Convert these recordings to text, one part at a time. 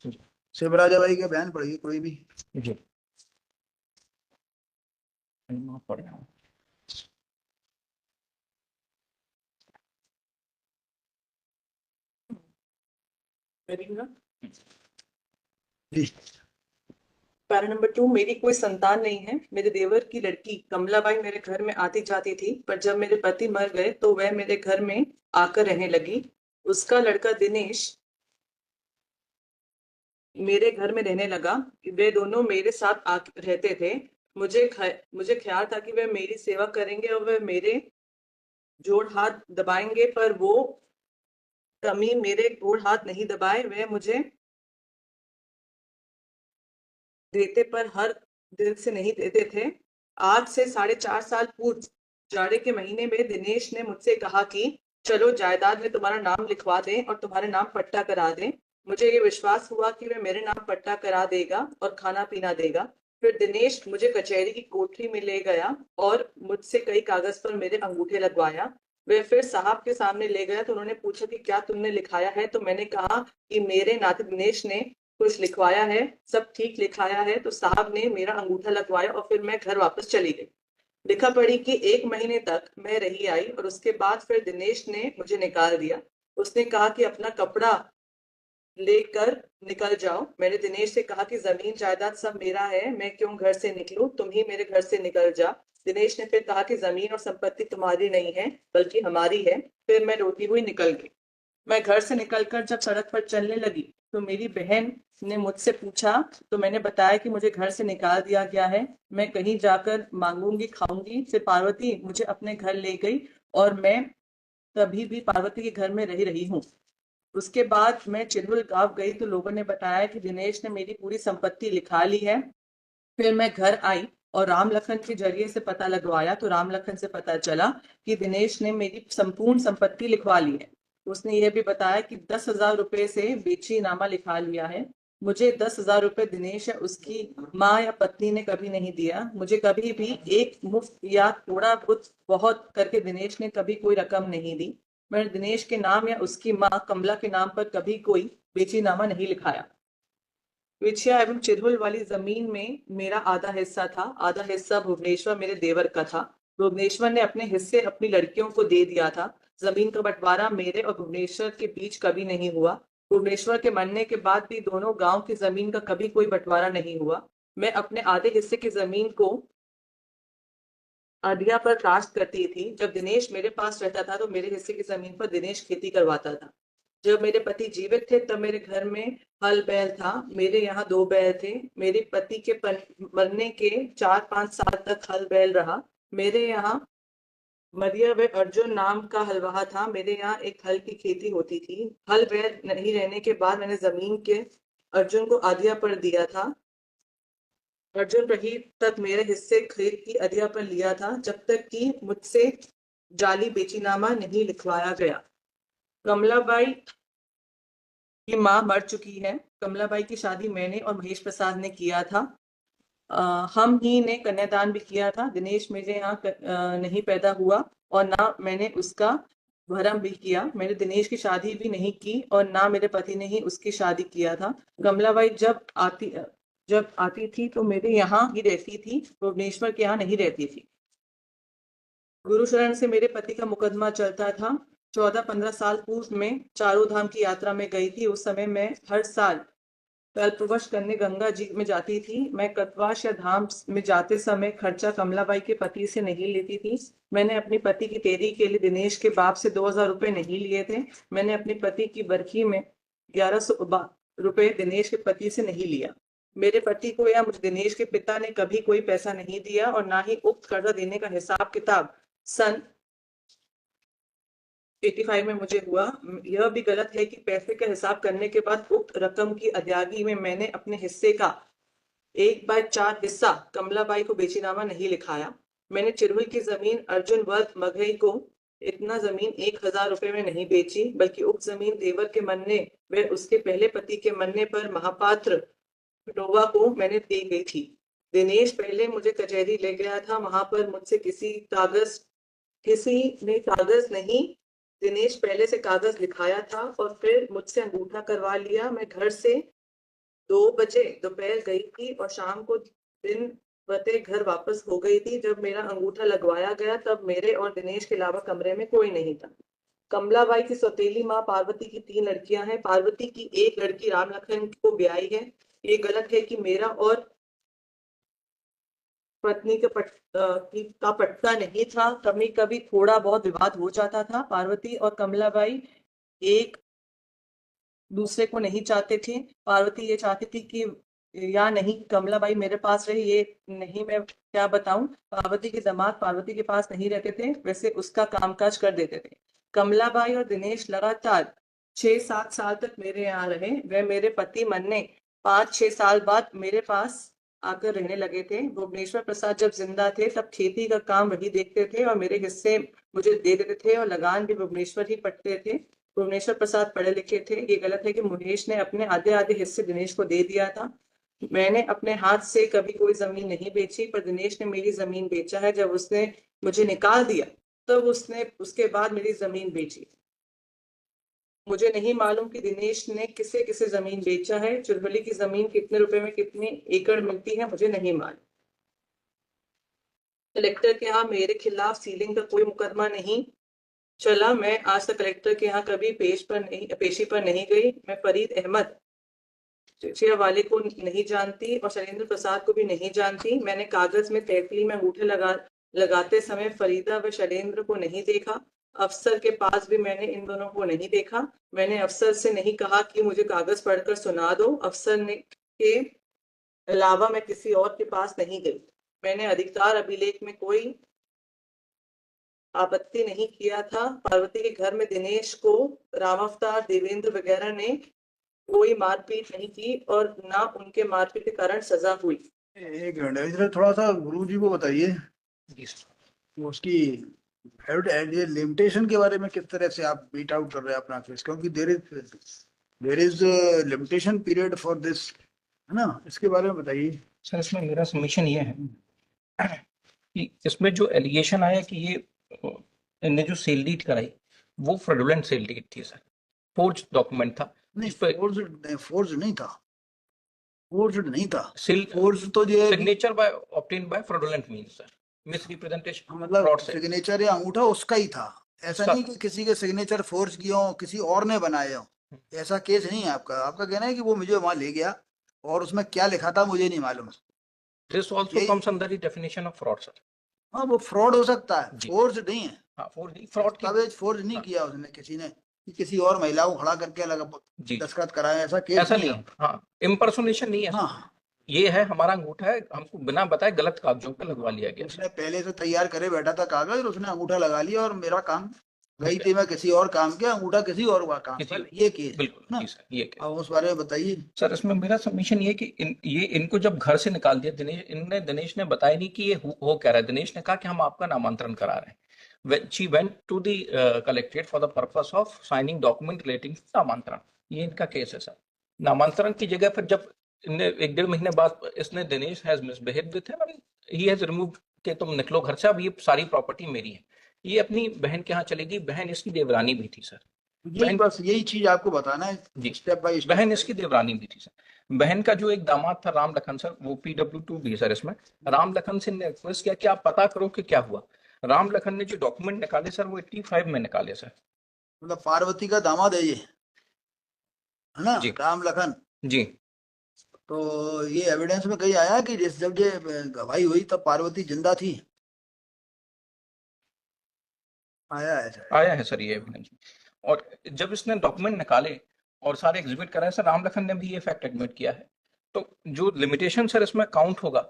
शिवराजा भाई के बयान पढ़िए कोई भी। जी पढ़ रहा हूँ। जी। Para number 2। मेरी कोई संतान नहीं है। मेरे देवर की लड़की कमलाबाई मेरे घर में आती जाती थी, पर जब मेरे पति मर गए तो वह मेरे घर में आकर रहने लगी। उसका लड़का दिनेश मेरे घर में रहने लगा। वे दोनों मेरे साथ रहते थे। मुझे ख्याल था कि वे मेरी सेवा करेंगे और वे मेरे जोड़ हाथ दबाएंगे, पर वो कमी मेरे जोड़ हाथ नहीं दबाए। वे मुझे देते, पर हर दिल से नहीं देते थे। आज से 4.5 साल पूर्व जाड़े के महीने में दिनेश ने मुझसे कहा कि चलो जायदाद में तुम्हारा नाम लिखवा दें और तुम्हारे नाम पट्टा करा दें। मुझे ये विश्वास हुआ कि वह मेरे नाम पट्टा करा देगा और खाना पीना देगा। फिर दिनेश मुझे कचहरी की कोठरी में ले गया और मुझसे कई कागज पर मेरे अंगूठे लगवाया। वे फिर साहब के सामने ले गया तो उन्होंने पूछा कि क्या तुमने लिखाया है। तो मैंने कहा कि मेरे नाते दिनेश ने कुछ लिखवाया है, सब ठीक लिखाया है। तो साहब ने मेरा अंगूठा लगवाया और फिर मैं घर वापस चली गई। लिखा पढ़ी कि 1 महीने तक मैं रही आई और उसके बाद फिर दिनेश ने मुझे निकाल दिया। उसने कहा कि अपना कपड़ा लेकर निकल जाओ। मैंने दिनेश से कहा कि जमीन जायदाद सब मेरा है, मैं क्यों घर से निकलूं, तुम ही मेरे घर से निकल जा। दिनेश ने फिर कहा कि जमीन और संपत्ति तुम्हारी नहीं है बल्कि हमारी है। फिर मैं रोती हुई निकल गई। मैं घर से निकलकर जब सड़क पर चलने लगी तो मेरी बहन ने मुझसे पूछा, तो मैंने बताया कि मुझे घर से निकाल दिया गया है, मैं कहीं जाकर मांगूंगी खाऊंगी। फिर पार्वती मुझे अपने घर ले गई और मैं तभी भी पार्वती के घर में रही रही हूँ। उसके बाद मैं चिरहुल गांव गई तो लोगों ने बताया कि दिनेश ने मेरी पूरी संपत्ति लिखा ली है। फिर मैं घर आई और राम लखन के जरिए से पता लगवाया तो राम लखन से पता चला कि दिनेश ने मेरी संपूर्ण संपत्ति लिखवा ली है। उसने यह भी बताया कि 10,000 रुपए से बेचीनामा लिखा लिया है। मुझे 10,000 रुपए दिनेश या उसकी माँ या पत्नी ने कभी नहीं दिया। मुझे कभी भी एक मुफ्त या थोड़ा बहुत करके दिनेश ने कभी कोई रकम नहीं दी। मैंने दिनेश के नाम या उसकी माँ कमला के नाम पर कभी कोई बेचीनामा नहीं लिखाया। विछया एवं चिरहुल वाली जमीन में मेरा आधा हिस्सा था, आधा हिस्सा भुवनेश्वर मेरे देवर का था। भुवनेश्वर ने अपने हिस्से अपनी लड़कियों को दे दिया था। जमीन का बंटवारा मेरे और भुवनेश्वर के बीच कभी नहीं हुआ। भुवनेश्वर के मरने के बाद भी दोनों गांव की जमीन का कभी कोई बंटवारा नहीं हुआ। मैं अपने आधे हिस्से की जमीन को अधिया पर काश्त करती थी। जब दिनेश मेरे पास रहता था तो मेरे हिस्से की जमीन पर दिनेश खेती करवाता था। जब मेरे पति जीवित थे तब मेरे घर में हल बैल था। मेरे यहाँ 2 बैल थे। मेरे पति के मरने के 4-5 साल तक हल बैल रहा। मेरे यहाँ मरिया व अर्जुन नाम का हलवाहा था। मेरे यहाँ एक हल की खेती होती थी। हल बैल नहीं रहने के बाद मैंने जमीन के अर्जुन को अधिया पर दिया था। अर्जुन रही तक मेरे हिस्से खेत की अधिया पर लिया था, जब तक कि मुझसे जाली बेचीनामा नहीं लिखवाया गया। कमलाबाई की माँ मर चुकी है। कमलाबाई की शादी मैंने और महेश प्रसाद ने किया था। हम ही ने कन्यादान भी किया था। दिनेश मेरे यहाँ नहीं पैदा हुआ और ना मैंने उसका भरम भी किया। मैंने दिनेश की शादी भी नहीं की और ना मेरे पति ने ही उसकी शादी किया था। कमलाबाई जब आती थी तो मेरे यहाँ ही रहती थी, भुवनेश्वर के यहाँ नहीं रहती थी। गुरुशरण से मेरे पति का मुकदमा चलता था। 14-15 साल पूर्व में चारों धाम की यात्रा में गई थी। उस समय मैं हर साल कल्पवश करने गंगा जी में जाती थी। मैं कल्पवास या धाम में जाते समय खर्चा कमलाबाई के पति से नहीं लेती थी। मैंने अपने पति की तेरी के लिए दिनेश के बाप से 2,000 रुपए नहीं लिए थे। मैंने अपने पति की बरखी में 1,100 रुपए दिनेश के पति से नहीं लिया। मेरे पति को या मुझे दिनेश के पिता ने कभी कोई पैसा नहीं दिया और ना ही उक्त कर्जा देने का हिसाब किताब सन 85 में मुझे हुआ। यह भी गलत है कि पैसे का हिसाब करने के बाद उक्त रकम की अदायगी में मैंने अपने हिस्से का 1/4 हिस्सा कमलाबाई को बेचीनामा नहीं लिखाया। मैंने चिरहुल की जमीन अर्जुन वर्ग मघई को इतना जमीन 1,000 रुपए में नहीं बेची, बल्कि उक्त जमीन देवर के मरने व उसके पहले पति के मरने पर महापात्र नोवा को मैंने दे गई थी। दिनेश पहले मुझे कचहरी ले गया था। वहां पर मुझसे किसी ने कागज नहीं, दिनेश पहले से कागज लिखाया था और फिर मुझसे अंगूठा करवा लिया। मैं घर से 2 बजे दोपहर गई थी और शाम को दिन बते घर वापस हो गई थी। जब मेरा अंगूठा लगवाया गया तब मेरे और दिनेश के अलावा कमरे में कोई नहीं था। कमलाबाई की सौतेली माँ पार्वती की 3 लड़कियां हैं। पार्वती की एक लड़की राम लखन को ब्याही है। ये गलत है कि मेरा और पत्नी का पटता नहीं था। कभी कभी थोड़ा बहुत विवाद हो जाता था। पार्वती और कमलाबाई एक दूसरे को नहीं चाहते थे। पार्वती ये चाहती थी कि या नहीं कमलाबाई मेरे पास रहे, ये नहीं मैं क्या बताऊं। पार्वती के दामाद पार्वती के पास नहीं रहते थे, वैसे उसका कामकाज कर देते थे। कमलाबाई और दिनेश लगातार 6-7 साल तक मेरे यहाँ रहे। वह मेरे पति मरने 5-6 साल बाद मेरे पास आकर रहने लगे थे। भुवनेश्वर प्रसाद जब जिंदा थे तब खेती का काम वही देखते थे और मेरे हिस्से मुझे दे देते थे और लगान भी भुवनेश्वर ही पटते थे। भुवनेश्वर प्रसाद पढ़े लिखे थे। ये गलत है कि मुकेश ने अपने आधे आधे हिस्से दिनेश को दे दिया था। मैंने अपने हाथ से कभी कोई जमीन नहीं बेची, पर दिनेश ने मेरी जमीन बेचा है। जब उसने मुझे निकाल दिया तब उसने उसके बाद मेरी जमीन बेची। मुझे नहीं मालूम कि दिनेश ने किसे किसे जमीन बेचा है। चुलबुली की जमीन कितने रुपए में कितनी एकड़ मिलती है मुझे नहीं मालूम। कलेक्टर के यहाँ मेरे खिलाफ सीलिंग का कोई मुकदमा नहीं चला। मैं आज तक कलेक्टर के यहाँ कभी पेशी पर नहीं गई। मैं फरीद अहमद चिचिया वाले को नहीं जानती और शैलेंद्र प्रसाद को भी नहीं जानती। मैंने कागज में तहसील में अंगूठे लगाते समय फरीदा व शैलेंद्र को नहीं देखा। अफसर के पास भी मैंने इन दोनों को नहीं देखा। मैंने अफसर से नहीं कहा कि मुझे कागज पढ़कर सुना दो। अफसर ने के अलावा मैं किसी और के पास नहीं गई। मैंने अधिकार अभिलेख में कोई आपत्ति नहीं किया था। पार्वती के घर में दिनेश को राम अवतार देवेंद्र वगैरह ने कोई मारपीट नहीं की और ना उनके मारपीट के कारण सजा हुई। एक मिनट इधर थोड़ा सा गुरु जी को बताइए जी सर। वो उसकी ये लिमिटेशन के बारे में किस तरह से आप बीट आउट कर रहे हैं अपना केस, क्योंकि there is limitation period for this, है ना, इसके बारे में बताइए। सर इसमें मेरा सबमिशन ये है कि इसमें जो एलिगेशन आया कि ये इनने जो सेल डीड कराई वो फ्रॉडुलेंट सेल डीड थी सर, फोर्ज डॉक्यूमेंट था। नहीं, इस पे फोर्ज नहीं था, फोर्ज नहीं था। सेल फोर्ज तो ये signature bye obtained by fraudulent means sir miss representation, मतलब फ्रॉड से। सिग्नेचर या अंगूठा उसका ही था, ऐसा उसका नहीं कि किसी के सिग्नेचर फोर्ज किए हो, किसी और ने बनाए हो। ऐसा केस नहीं है आपका। आपका कहना है कि वो मुझे वहां ले गया और उसमें क्या लिखा था मुझे नहीं मालूम। This also comes under the definition of fraud sir. हाँ, वो फ्रॉड हो सकता है, जी। फोर्ज नहीं है। हाँ फ्रॉड नहीं, फ्रॉड की दस्तावेज फोर्ज नहीं हाँ। किया उसने किसी ने कि किसी और महिला को खड़ा करके अलग जी दस्तखत कराए, ऐसा केस ऐसा नहीं नहीं है। है। हाँ इम्पर्सोनेशन नहीं है। हाँ, ये है हमारा अंगूठा है, हमको बिना बताए गलत कागजों पे लगवा लिया गया उसने पहले से तैयार करे बैठा था कागज और उसने अंगूठा लगा लिया और मेरा काम गई थी मैं किसी और काम के, अंगूठा किसी और का काम किसी पर, ये केस बिल्कुल ना। जी सर। ये केस अब उस बारे में बताइए। सर इसमें मेरा सबमिशन ये कि ये इनको जब घर से निकाल दिया दिनेश ने बताया नहीं कि ये हो क्या रहा है। दिनेश ने कहा कि हम आपका नामांतरण करा रहे हैं। When she went to the collectorate for the purpose of signing document relating to नामांतरण, ये इनका केस है सर। नामांतरण की जगह पर जब इनने 1-1.5 महीने बाद इसने Dinesh has misbehaved with him and he has removed कि तुम निकलो घर से, अब ये सारी प्रॉपर्टी मेरी है। ये अपनी बहन के यहाँ चलेगी। बहन इसकी देवरानी भी थी सर। यही बस यही चीज आपको बताना है जी स्टेप बाय स्टेप। बहन इसकी देवरानी भी थी सर। बहन का जो एक दामाद था राम लखन सर, वो PW2 भी है सर। इसमें राम लखन से ने रिक्वेस्ट किया कि आप पता करो कि क्या हुआ। राम लखन ने जो डॉक्यूमेंट निकाले सर वो 85 में निकाले सर। मतलब पार्वती का दामाद है ये, है ना, जी राम लखन। जी तो ये एविडेंस में कहीं आया कि जब ये गवाही हुई तब पार्वती जिंदा थी? आया है सर? आया है सर ये एविडेंस। और जब इसने डॉक्यूमेंट निकाले और सारे एग्जिबिट कराए सर, राम लखन ने भी ये फैक्ट एडमिट किया है। तो जो लिमिटेशन सर इसमें काउंट होगा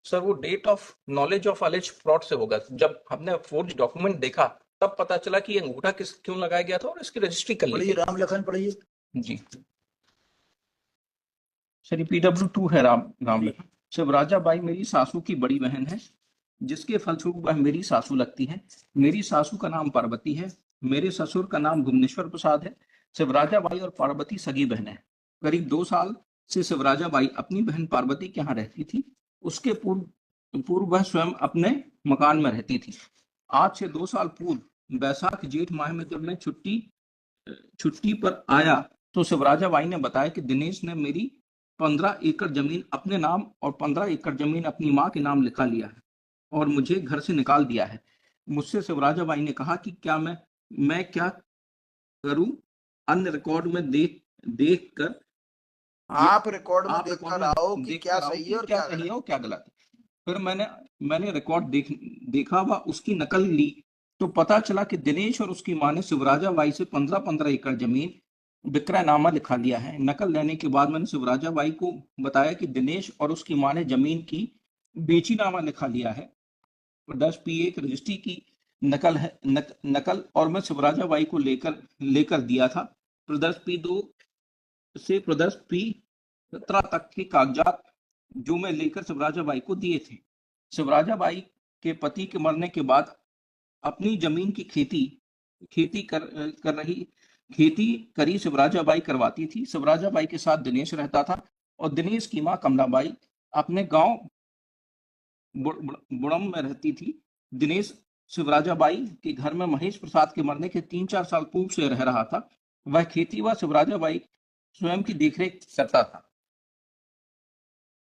सर, वो date of knowledge of allege fraud से होगा। जब हमने फोर्ज डॉक्यूमेंट देखा तब पता चला कि ये अंगूठा क्यों लगाया गया था और इसकी रजिस्ट्री कर ली पढ़िए गई। राम लखन पढ़िए। जी सर ये PW2 है राम लखन। शिवराजा बाई मेरी सासू की बड़ी बहन है, जिसके फलस्वरूप वह मेरी सासू लगती है। मेरी सासू का नाम पार्वती है। मेरे ससुर का नाम भुवनेश्वर प्रसाद है। शिवराजा बाई और पार्वती सगी बहन है। करीब 2 साल से शिवराजा बाई अपनी बहन पार्वती के यहाँ रहती थी। उसके पूर्व वह स्वयं अपने मकान में रहती थी। आज से 2 साल पूर्व बैसाख जेठ माह में जब मैं छुट्टी पर आया तो शिवराजा बाई ने बताया कि दिनेश ने मेरी 15 एकड़ जमीन अपने नाम और 15 एकड़ जमीन अपनी माँ के नाम लिखा लिया है और मुझे घर से निकाल दिया है। मुझसे शिवराजाबाई ने कहा कि क्या मैं क्या करूं, अन्य रिकॉर्ड में देख कर आप रिकॉर्ड में आप देख रिकॉर्ड कर में आओ कि देख क्या कर आओ सही कि है और क्या क्या सही गलत है और क्या गलत है। फिर मैंने रिकॉर्ड देखा व उसकी नकल ली तो पता चला कि दिनेश और उसकी मां ने शिवराजाबाई से 15-15 एकड़ जमीन विक्रयनामा लिखा लिया है। नकल लेने के बाद मैंने शिवराजाबाई को बताया कि दिनेश और उसकी मां ने जमीन की बेचीनामा लिखा लिया है। 10P एक रजिस्ट्री की नकल है, नकल और मैं शिवराजाबाई को लेकर दिया था। प्रदर्श P2 से प्रदर्श P17 तक के कागजात जो मैं लेकर शिवराजाबाई को दिए थे। शिवराजाबाई के पति के मरने के बाद अपनी जमीन की खेती करी शिवराजाबाई करवाती थी। शिवराजाबाई के साथ दिनेश रहता था और दिनेश की मां कमलाबाई अपने गांव बुड़म में रहती थी। दिनेश शिवराजाबाई के घर में महेश प्रसाद के मरने के 3-4 साल पूर्व से रह रहा था। वह खेती व शिवराजाबाई स्वयं की देखरेख करता था।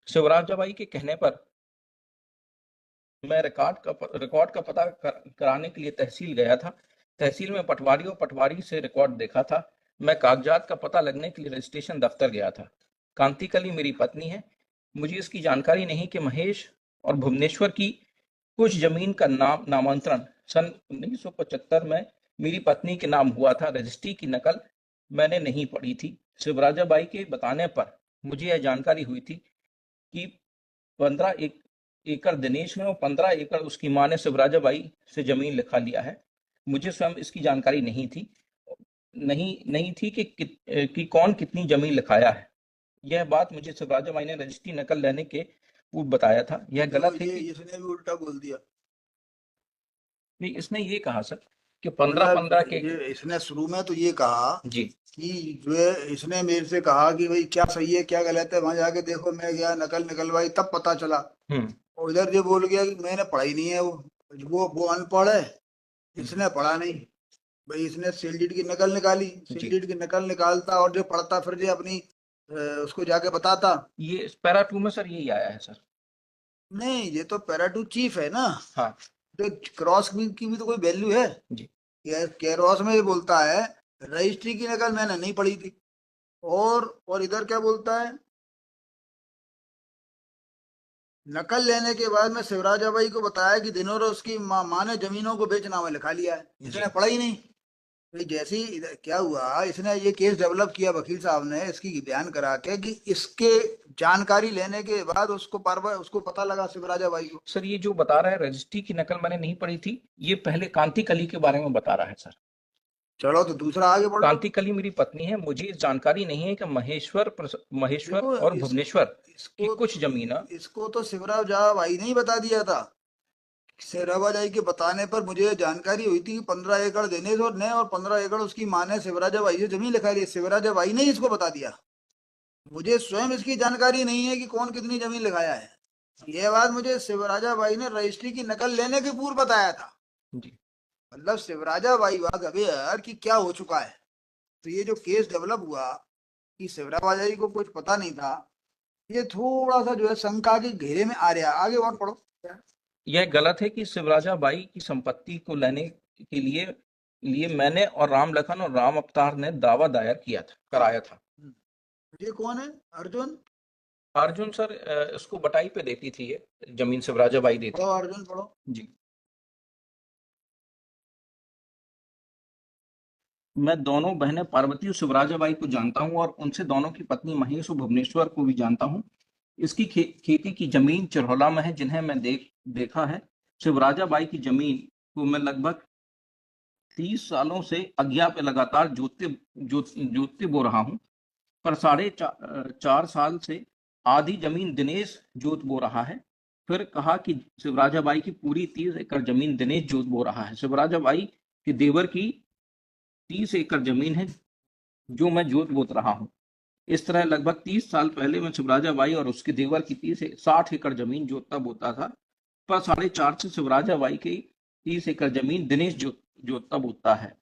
शिवराजाबाई के कहने पर मैं रिकॉर्ड का पता कराने के लिए तहसील गया था। तहसील में पटवारी और पटवारी से रिकॉर्ड देखा था। मैं कागजात का पता लगने के लिए रजिस्ट्रेशन दफ्तर गया था। कांति कली मेरी पत्नी है। मुझे इसकी जानकारी नहीं कि महेश और भुवनेश्वर की कुछ जमीन का नामांतरण सन 1975 में मेरी पत्नी के नाम हुआ था। रजिस्ट्री की नकल मैंने नहीं पढ़ी थी। शिवराजाबाई के बताने पर मुझे यह जानकारी हुई थी कि 15 एकड़ दिनेश ने और 15 एकड़ उसकी मां ने शिवराजाबाई से जमीन लिखा लिया है। मुझे स्वयं इसकी जानकारी नहीं थी कि कौन कितनी जमीन लिखाया है। यह बात मुझे शिवराजाबाई ने रजिस्ट्री नकल लेने के पूर्व बताया था। यह गलत है ये कि इसने भी उल्टा बोल दिया। नहीं, इसने ये कहा सर कि 15-15 के ये इसने शुरू में तो ये कहा जी कि जो है इसने मेरे से कहा कि भाई क्या सही है क्या गलत है, वहां जाके देखो, मैं गया नकल निकलवाई तब पता चला। और इधर जो बोल गया कि मैंने पढ़ाई नहीं है, वो अनपढ़ है, इसने पढ़ा नहीं। भाई इसने सेल डीड की नकल निकाली, सेल डीड की नकल निकालता और जो पढ़ता फिर जो अपनी उसको जाके बताता। ये पैरा 2 में सर यही आया है सर। नहीं, ये तो पैरा टू चीफ है ना। हाँ तो क्रॉस की भी तो कोई वैल्यू है। जी क्रॉस में ये बोलता है रजिस्ट्री की नकल मैंने नहीं पढ़ी थी। और इधर क्या बोलता है, नकल लेने के बाद में शिवराजाबाई को बताया कि दिनों उसकी माँ ने जमीनों को बेचनामा लिखा लिया है। इसने पढ़ा ही नहीं। तो जैसे ही क्या हुआ, इसने ये केस डेवलप किया, वकील साहब ने इसकी बयान करा के कि इसके जानकारी लेने के बाद उसको पता लगा शिवराजाबाई को। सर ये जो बता रहा है रजिस्ट्री की नकल मैंने नहीं पढ़ी थी, ये पहले कांति कली के बारे में बता रहा है सर। चलो तो दूसरा आगे बढ़ो। कांति कली मेरी पत्नी है। मुझे इस जानकारी नहीं है कि महेश्वर देखो, और भुवनेश्वर की इसको कुछ जमीन इसको तो शिवराजाबाई ने ही बता दिया था। शिवराजाबाई के बताने पर मुझे जानकारी हुई थी कि 15 एकड़ दिनेश और 15 एकड़ उसकी माँ ने शिवराजाबाई से जमीन लिखा ली। शिवराजाबाई ने ही इसको बता दिया। मुझे स्वयं इसकी जानकारी नहीं है कि कौन कितनी जमीन लिखाया है। यह बात मुझे शिवराजाबाई ने रजिस्ट्री की नकल लेने के पूर्व बताया था। जी मतलब शिवराजाबाई वाज अवेयर कि क्या हो चुका है। तो ये जो केस डेवलप हुआ कि शिवराजाबाई को कुछ पता नहीं था, ये थोड़ा सा जो है शंका के घेरे में आ रहा है। आगे और पढ़ो। यह गलत है कि शिवराजाबाई की संपत्ति को लेने के लिए मैंने और राम लखन और राम अवतार ने दावा दायर कराया था। ये कौन है? अर्जुन? अर्जुन सर इसको बटाई पे देती थी, ये जमीन शिवराजाबाई देती। पढ़ो अर्जुन, पढ़ो। जी मैं दोनों बहनें पार्वती और शिवराजाबाई को जानता हूं और उनसे दोनों की पत्नी महेश और भुवनेश्वर को भी जानता हूं। इसकी खेती की जमीन चिरहौला में है, जिन्हें मैं देखा है। शिवराजाबाई की जमीन को मैं लगभग 30 सालों से अज्ञा पे लगातार जोतते बो रहा हूं, पर 4.5 साल से आधी जमीन दिनेश जोत बो रहा है। फिर कहा कि शिवराजाबाई की पूरी 30 एकड़ जमीन दिनेश जोत बो रहा है। शिवराजाबाई के देवर की 30 एकड़ जमीन है जो मैं जोत बोत रहा हूं। इस तरह लगभग 30 साल पहले मैं शिवराजाबाई और उसके देवर की 60 एकड़ जमीन जोतता बोता था, पर 4.5 से शिवराजाबाई की 30 एकड़ जमीन दिनेश जोतता बोता है।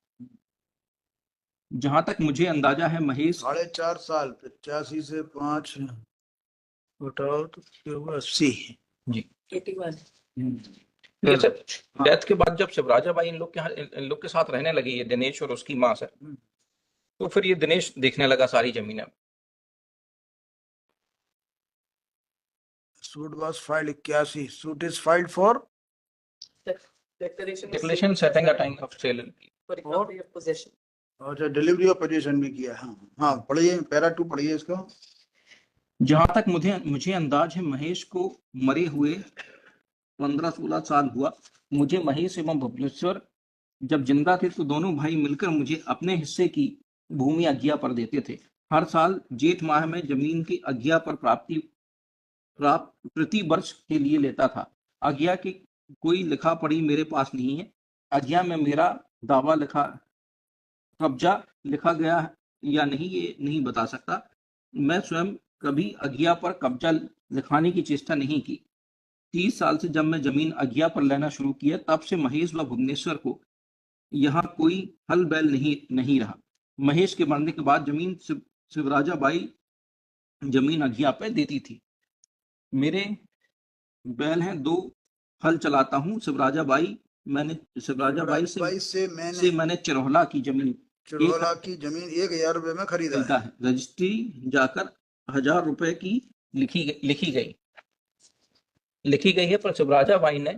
जहां तक मुझे अंदाजा है महेश 4.5 साल, 85 से 5 उठाओ तो ये हुआ 80। जी 81। ये सर हाँ। डेथ के बाद जब शिवराजाबाई इन लोग के साथ रहने लगी, ये दिनेश और उसकी माँ सर, तो फिर ये दिनेश देखने लगा सारी जमीनें। Suit was filed 81, suit is filed for Declaration declaration setting a time of sale. for recovery of possession. अच्छा डिलीवरी ऑफ पोजीशन भी किया। हाँ हाँ, पढ़िए पैरा 2 पढ़िए इसका। जहां तक मुझे अंदाज है, महेश को मरे हुए 15-16 साल हुआ। मुझे महेश एवं भुवनेश्वर जब जिंदा थे तो दोनों भाई मिलकर मुझे अपने हिस्से की भूमि अज्ञा पर देते थे। हर साल जेठ माह में जमीन की अज्ञा पर प्राप्त प्रति वर्ष के लिए लेता था। अज्ञा की कोई लिखा पढ़ी मेरे पास नहीं है। अज्ञा में मेरा दावा लिखा कब्जा लिखा गया या नहीं ये नहीं बता सकता। मैं स्वयं कभी अज्ञा पर कब्जा लिखाने की चेष्टा नहीं की। 30 साल से जब मैं जमीन अज्ञा पर लेना शुरू किया तब से महेश व भुवनेश्वर को यहाँ कोई हल बैल नहीं रहा। महेश के मरने के बाद जमीन शिवराजाबाई जमीन अज्ञा पे देती थी। मेरे बैल हैं, 2 हल चलाता हूँ। शिवराजाबाई से मैंने चिरौला की जमीन चिरौला की जमीन 1000 रुपए में खरीदा है। रजिस्ट्री जाकर 1000 रुपए की लिखी गई है, पर शिवराजाबाई ने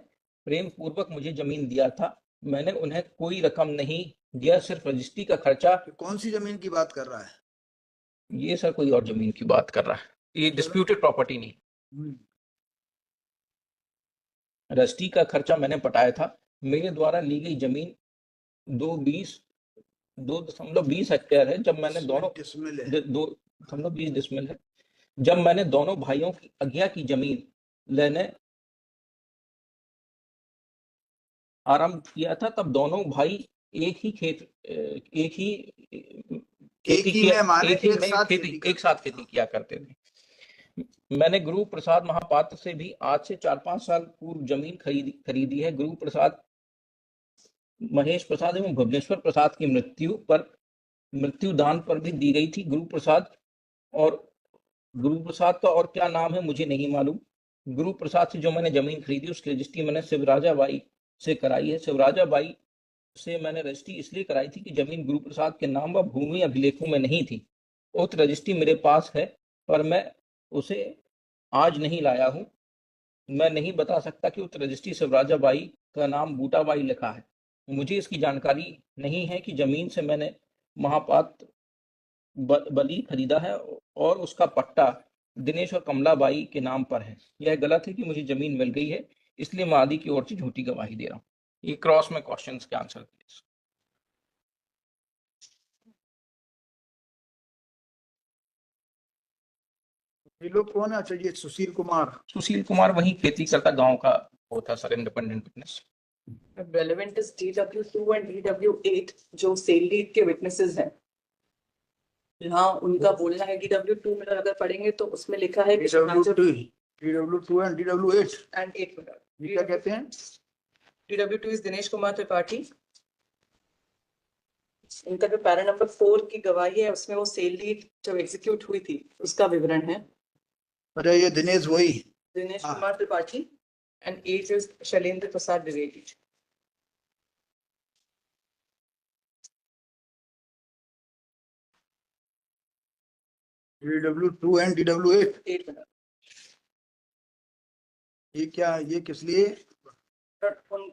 प्रेम पूर्वक मुझे जमीन दिया था। मैंने उन्हें कोई रकम नहीं दिया, सिर्फ रजिस्ट्री का खर्चा। कौन सी जमीन की बात कर रहा है? ये सर कोई और जमीन की बात कर रहा है, ये डिस्प्यूटेड प्रॉपर्टी नहीं। रजिस्ट्री का खर्चा मैंने पटाया था। मेरे द्वारा ली गई जमीन 2.20 हेक्टेयर है। जब मैंने दोनों 2.20 डिसमिल है। जब मैंने दोनों भाइयों की अज्ञा की जमीन लेने आरंभ किया था तब दोनों भाई एक साथ खेती किया करते थे। मैंने गुरु प्रसाद महापात्र से भी आज से 4-5 साल पूर्व जमीन खरीदी है। गुरु प्रसाद महेश प्रसाद एवं भुवनेश्वर प्रसाद की मृत्यु दान पर भी दी गई थी। गुरु प्रसाद का और क्या नाम है मुझे नहीं मालूम। गुरु प्रसाद से जो मैंने जमीन खरीदी उसकी रजिस्ट्री मैंने शिवराजाबाई से कराई है। शिवराजाबाई से मैंने रजिस्ट्री इसलिए कराई थी कि जमीन गुरु प्रसाद के नाम व भूमि अभिलेखों में नहीं थी। उक्त रजिस्ट्री मेरे पास है पर मैं उसे आज नहीं लाया हूं। मैं नहीं बता सकता कि उक्त रजिस्ट्री शिवराजाबाई का नाम बूटाबाई लिखा है। मुझे इसकी जानकारी नहीं है कि जमीन से मैंने महापात्र बली खरीदा है और उसका पट्टा दिनेश और कमलाबाई के नाम पर है। यह गलत है कि मुझे जमीन मिल गई है, इसलिए मैं आदि की ओर से झूठी गवाही दे रहा हूँ। ये क्रॉस में क्वेश्चंस के आंसर दिए। ये लोग कौन है? अच्छा ये सुशील कुमार वही खेती करता गांव का वो था sir, independent witness. Relevant is DW2 and DW8 जो सेल डीड के विटनेसेस हैं। यहाँ उनका बोलना है DW2 में अगर पढ़ेंगे तो उसमें लिखा है DW2 and DW8 and 8 में ये क्या कहते हैं? DW2 is Dinesh Kumar Tripathi. इनका जो पैरा नंबर 4 की गवाही है उसमें वो सेल डीड जब एग्जीक्यूट हुई थी उसका विवरण है। अरे ये Dinesh Kumar Tripathi and 8 is Shailendra Prasad Dwivedi. DW2 and DW8 ये किस लिए?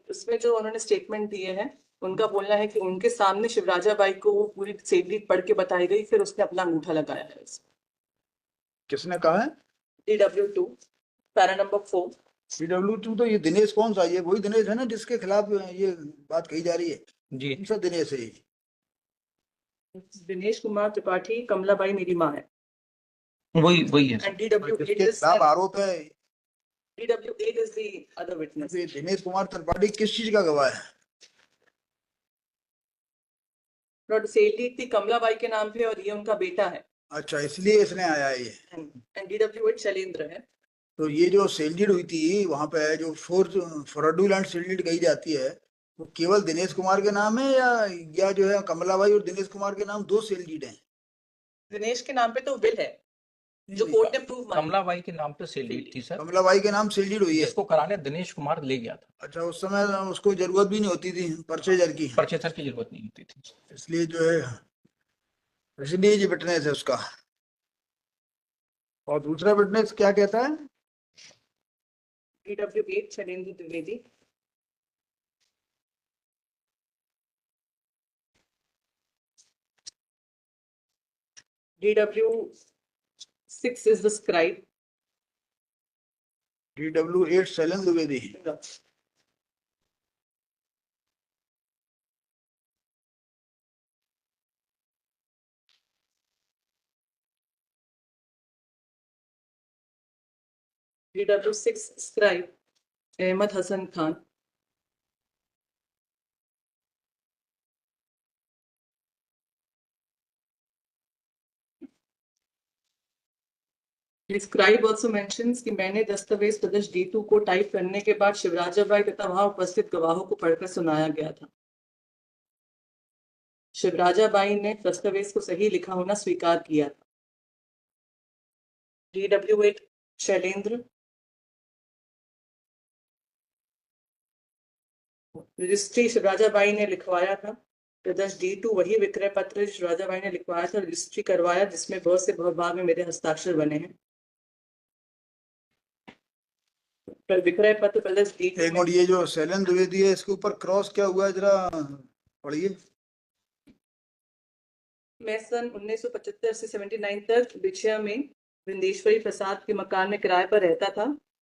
उसमें जो उन्होंने स्टेटमेंट दिए हैं उनका बोलना है कि उनके सामने शिवराजाबाई को वो पूरी सेल डीड पढ़ के बताई गई, फिर उसने अपना अंगूठा लगाया है। किसने कहा है? DW2 para number 4। DW2 तो ये दिनेश कौन सा? ये वही दिनेश है ना जिसके खिलाफ ये बात कही जा रही है जी। कौन सा दिनेश है? दिनेश कुमार त्रिपाठी, कमलाबाई मेरी माँ है, वही है। And DW8 is आरोप है। DW8 is the other witness। Dinesh Kumar Tripathi किस चीज का गवाह है? सेल डीड थी कमलाबाई के नाम पे और ये उनका बेटा है। अच्छा इसलिए इसने आया है ये। And DW8 शैलेंद्र है। तो ये जो सेल डीड हुई थी वहां पे जो फ्रॉडुलेंट सेल डीड कही जाती है वो केवल दिनेश कुमार के नाम है या जो है कमलाबाई और दिनेश कुमार के नाम 2 सेल डीड हैं? दिनेश के नाम पे तो विल है जो कोर्ट ने प्रूव मानी। कमलाबाई के नाम पे सेल डीड थी सर, कमलाबाई के नाम सेल डीड हुई है। जिसको कराने दिनेश कुमार ले गया था। अच्छा, उस समय उसको जरूरत भी नहीं होती थी परचेजर की, परचेसर की जरूरत नहीं होती थी। इसलिए जो है इसलिए ये विटनेस है उसका। और दूसरा विटनेस क्या कहता है? DW8 Shailendra Dwivedi. DW6 is the scribe. DW8 Shailendra Dwivedi. DW6 scribe Ahmad Hasan Khan. Scribe also mentions कि मैंने दस्तावेज प्रदेश D2 को टाइप करने के बाद शिवराजाबाई तथा वहां उपस्थित गवाहों को पढ़कर सुनाया गया था। शिवराजाबाई ने दस्तावेज को सही लिखा होना स्वीकार किया था। DW8 शैलेंद्र। रजिस्ट्री शिवराजाबाई ने लिखवाया था। प्रदेश D2 वही विक्रय पत्र शिवराजाबाई ने लिखवाया था, रजिस्ट्री करवाया, जिसमें ब से भ भाग में मेरे हस्ताक्षर बने हैं। पर विक्रय पत्र प्रदेश D2 एक और ये जो शैलेंद्र द्विवेदी है, इसके ऊपर क्रॉस क्या हुआ है, जरा पढ़िए। मैं सन 1975 से 79 तक बिछिया में विंदेश्वरी प्रसाद के मकान में किराए पर रहता था।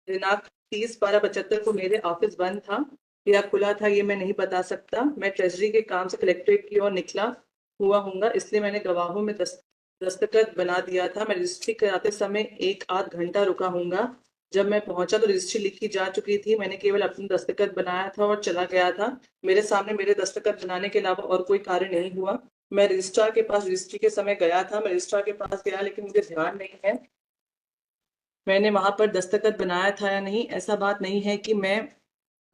दिनांक 30/12/75 को मेरे ऑफिस बंद था या खुला था, ये मैं नहीं बता सकता। मैं ट्रेजरी के काम से कलेक्ट्रेट की ओर निकला हुआ हूँगा, इसलिए मैंने गवाहों में दस्तखत बना दिया था। मैं रजिस्ट्री कराते समय 1-8 घंटा रुका हूँगा। जब मैं पहुंचा तो रजिस्ट्री लिखी जा चुकी थी। मैंने केवल अपना दस्तखत बनाया था और चला गया था। मेरे सामने मेरे दस्तखत बनाने के अलावा और कोई कार्य नहीं हुआ। मैं रजिस्ट्रार के पास रजिस्ट्री के समय गया था। मैं रजिस्ट्रार के पास गया, लेकिन मुझे ध्यान नहीं है मैंने वहां पर दस्तखत बनाया था या नहीं। ऐसा बात नहीं है कि मैं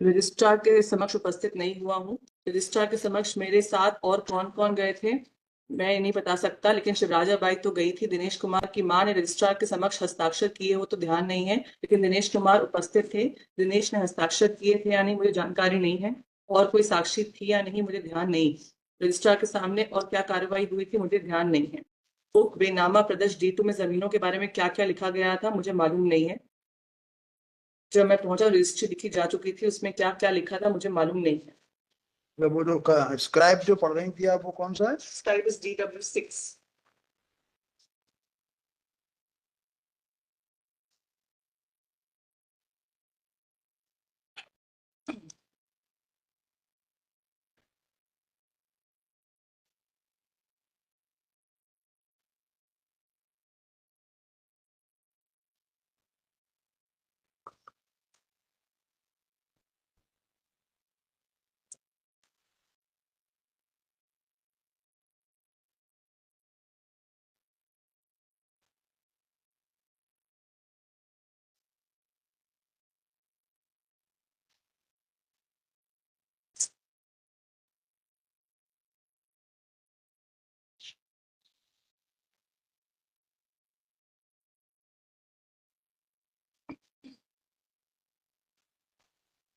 रजिस्ट्रार के समक्ष उपस्थित नहीं हुआ हूँ। रजिस्ट्रार के समक्ष मेरे साथ और कौन कौन गए थे मैं ये नहीं बता सकता, लेकिन शिवराजाबाई तो गई थी। दिनेश कुमार की मां ने रजिस्ट्रार के समक्ष हस्ताक्षर किए हो तो ध्यान नहीं है, लेकिन दिनेश कुमार उपस्थित थे। दिनेश ने हस्ताक्षर किए थे या नहीं मुझे जानकारी नहीं है, और कोई साक्षी थी या नहीं मुझे ध्यान नहीं। रजिस्ट्रार के सामने और क्या कार्रवाई हुई थी मुझे ध्यान नहीं है। बुक बेनामा प्रदेश D2 में जमीनों के बारे में क्या क्या लिखा गया था मुझे मालूम नहीं है। जब मैं पहुंचा रजिस्ट्री लिखी जा चुकी थी, उसमें क्या क्या लिखा था मुझे मालूम नहीं है। वो जो स्क्राइब जो पढ़ रही थी आप, वो कौन सा है? Scribe is DW6।